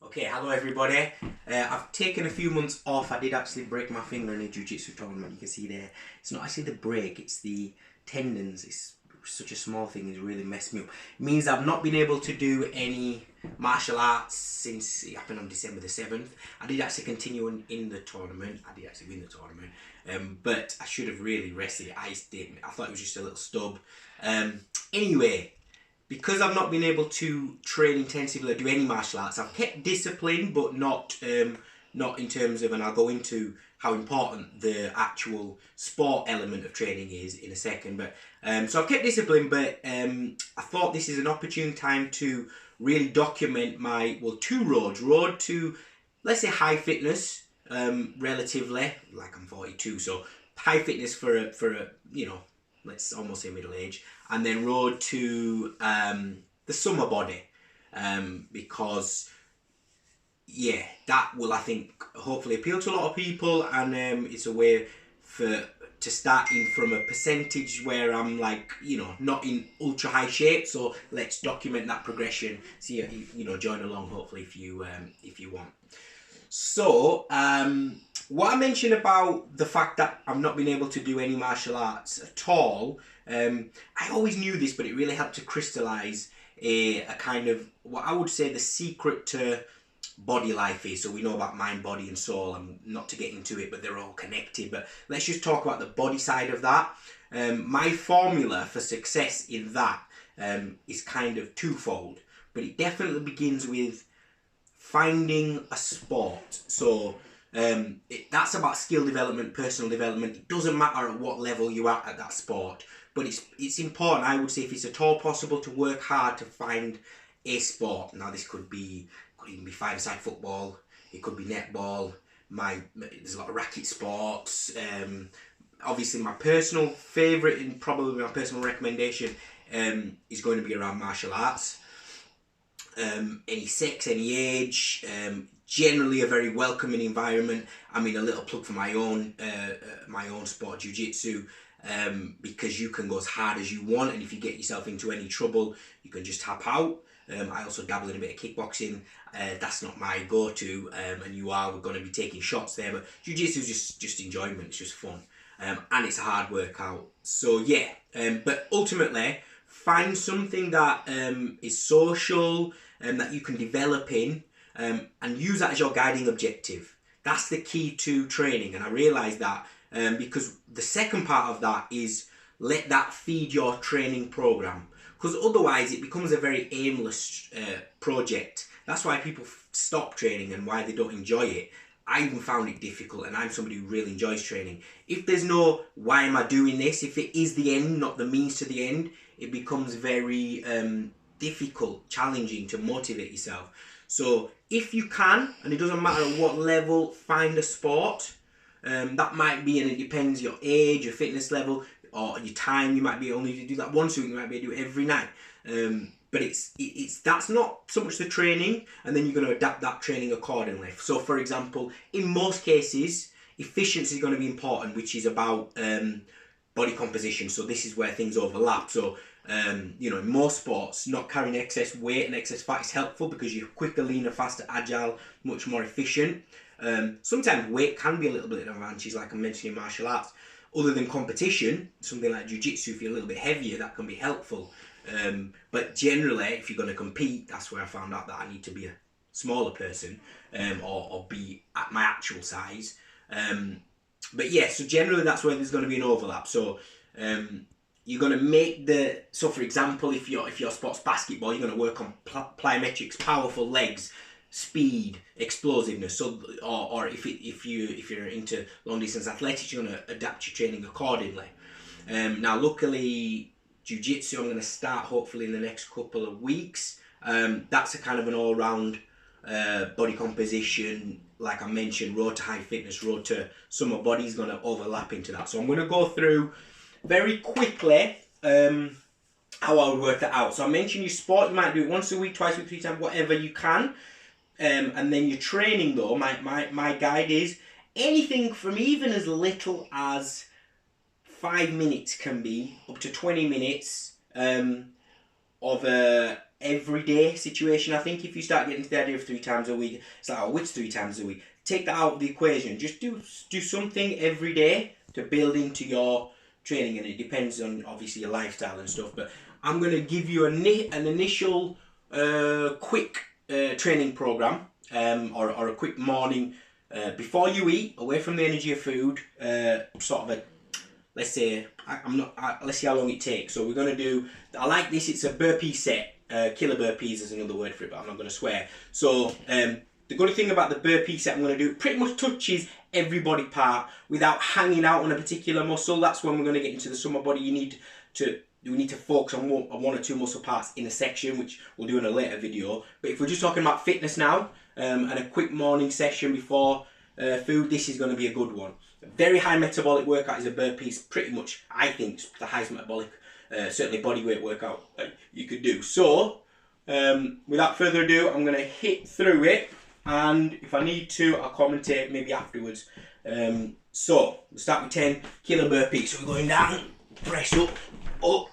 Okay, hello everybody. I've taken a few months off. I did actually break my finger in a jiu-jitsu tournament. You can see there. It's not actually the break, it's the tendons. It's such a small thing, it's really messed me up. It means I've not been able to do any martial arts since it happened on December the 7th. I did actually continue in the tournament. I did actually win the tournament. But I should have really rested it. I didn't. I thought it was just a little stub. Anyway, because I've not been able to train intensively or do any martial arts, I've kept discipline, but not in terms of, and I'll go into how important the actual sport element of training is in a second. But so I've kept discipline, but I thought this is an opportune time to really document my two roads. Road to, let's say, high fitness, relatively, like I'm 42, so high fitness for a let's almost say middle age, and then road to the summer body, because yeah, that will, I think, hopefully appeal to a lot of people, and it's a way to start in from a percentage where I'm not in ultra high shape. So let's document that progression. So join along hopefully if you want. So, what I mentioned about the fact that I've not been able to do any martial arts at all, I always knew this, but it really helped to crystallise a kind of, what I would say the secret to body life is. So we know about mind, body and soul, and not to get into it, but they're all connected. But let's just talk about the body side of that. My formula for success in that is kind of twofold, but it definitely begins with finding a sport. So that's about skill development, personal development. It doesn't matter at what level you're at that sport, but it's important, I would say, if it's at all possible, to work hard to find a sport. Now this could even be five-a-side football, it could be netball, there's a lot of racket sports. Obviously my personal favourite and probably my personal recommendation is going to be around martial arts. Any sex, any age, generally a very welcoming environment. I mean, a little plug for my own sport, jiu-jitsu, because you can go as hard as you want, and if you get yourself into any trouble, you can just tap out. I also dabble in a bit of kickboxing. That's not my go-to, and you are going to be taking shots there, but jiu-jitsu is just enjoyment, it's just fun, and it's a hard workout. So yeah, but ultimately, find something that is social and that you can develop in, and use that as your guiding objective. That's the key to training, and I realised that because the second part of that is let that feed your training program, because otherwise it becomes a very aimless project. That's why people stop training and why they don't enjoy it. I even found it difficult, and I'm somebody who really enjoys training. If there's no why am I doing this, if it is the end, not the means to the end, it becomes very difficult, challenging to motivate yourself. So if you can, and it doesn't matter at what level, find a sport. That might be, and it depends your age, your fitness level, or your time. You might be only to do that once a week, you might be able to do it every night. But that's not so much the training, and then you're going to adapt that training accordingly. So for example, in most cases, efficiency is going to be important, which is about body composition. So this is where things overlap. So in most sports, not carrying excess weight and excess fat is helpful because you're quicker, leaner, faster, agile, much more efficient. Sometimes weight can be a little bit of an advantage, like I mentioned in martial arts. Other than competition, something like jiu-jitsu, if you're a little bit heavier, that can be helpful. But generally, if you're going to compete, that's where I found out that I need to be a smaller person, or be at my actual size. But yeah, so generally that's where there's going to be an overlap. So you're going to make so for example, if your sport's basketball, you're going to work on plyometrics, powerful legs, speed, explosiveness. So or if you're into long distance athletics, you're going to adapt your training accordingly. Now luckily, jiu-jitsu I'm going to start hopefully in the next couple of weeks. That's a kind of an all-round body composition, like I mentioned, road to high fitness, road to summer body is going to overlap into that. So I'm going to go through very quickly how I would work that out. So I mentioned your sport, you might do it once a week, twice a week, 3 times, whatever you can. And then your training though, my guide is anything from even as little as 5 minutes can be up to 20 minutes of a everyday situation. I think if you start getting to the idea of 3 times a week, it's like, oh, which 3 times a week? Take that out of the equation. Just do something every day to build into your training, and it depends on obviously your lifestyle and stuff. But I'm going to give you an initial quick training program, or a quick morning before you eat, away from the energy of food, sort of a, let's say, let's see how long it takes. So we're going to do, I like this, it's a burpee set. Killer burpees is another word for it, but I'm not going to swear. So the good thing about the burpee set I'm going to do, it pretty much touches every body part without hanging out on a particular muscle. That's when we're going to get into the summer body. We need to focus on one or two muscle parts in a section, which we'll do in a later video. But if we're just talking about fitness now, and a quick morning session before food, this is going to be a good one. A very high metabolic workout is a burpees, pretty much, I think, the highest metabolic, certainly body weight workout you could do. So, without further ado, I'm going to hit through it, and if I need to, I'll commentate maybe afterwards. So, we'll start with 10 kilo burpees. So we're going down, press up, 1,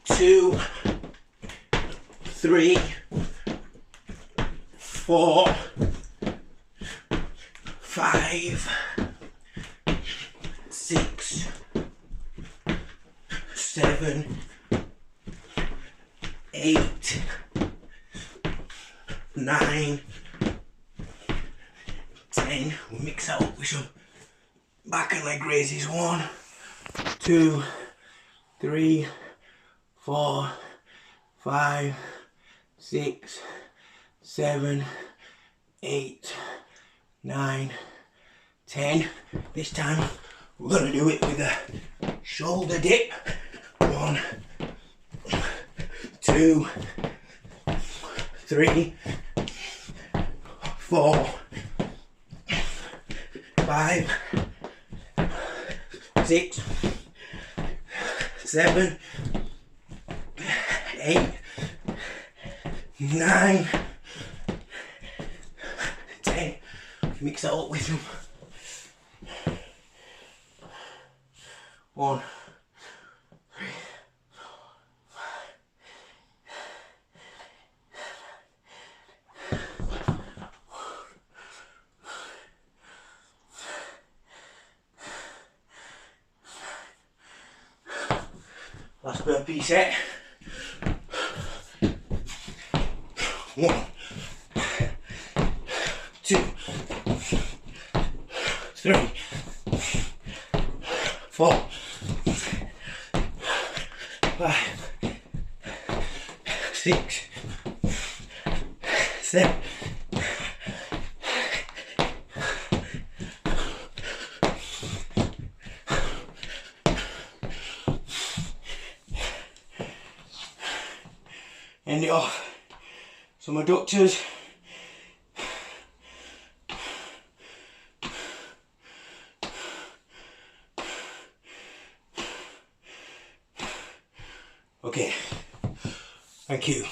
2, 3, 4, 5, 6, 7, 8, 9, 10. We'll mix that up with some back and leg raises. 1, 2, 3, 4, 5, 6, 7, 8, 9, 10. This time we're going to do it with a shoulder dip. 1, 2, 3, 4, 5, 6, 7, 8, 9, 10. Mix that up with them. 1, 3, 4. Last burpee set. 1, 2, 3, 4, 5, 6, 7. End it off. Some adductors. Okay, thank you.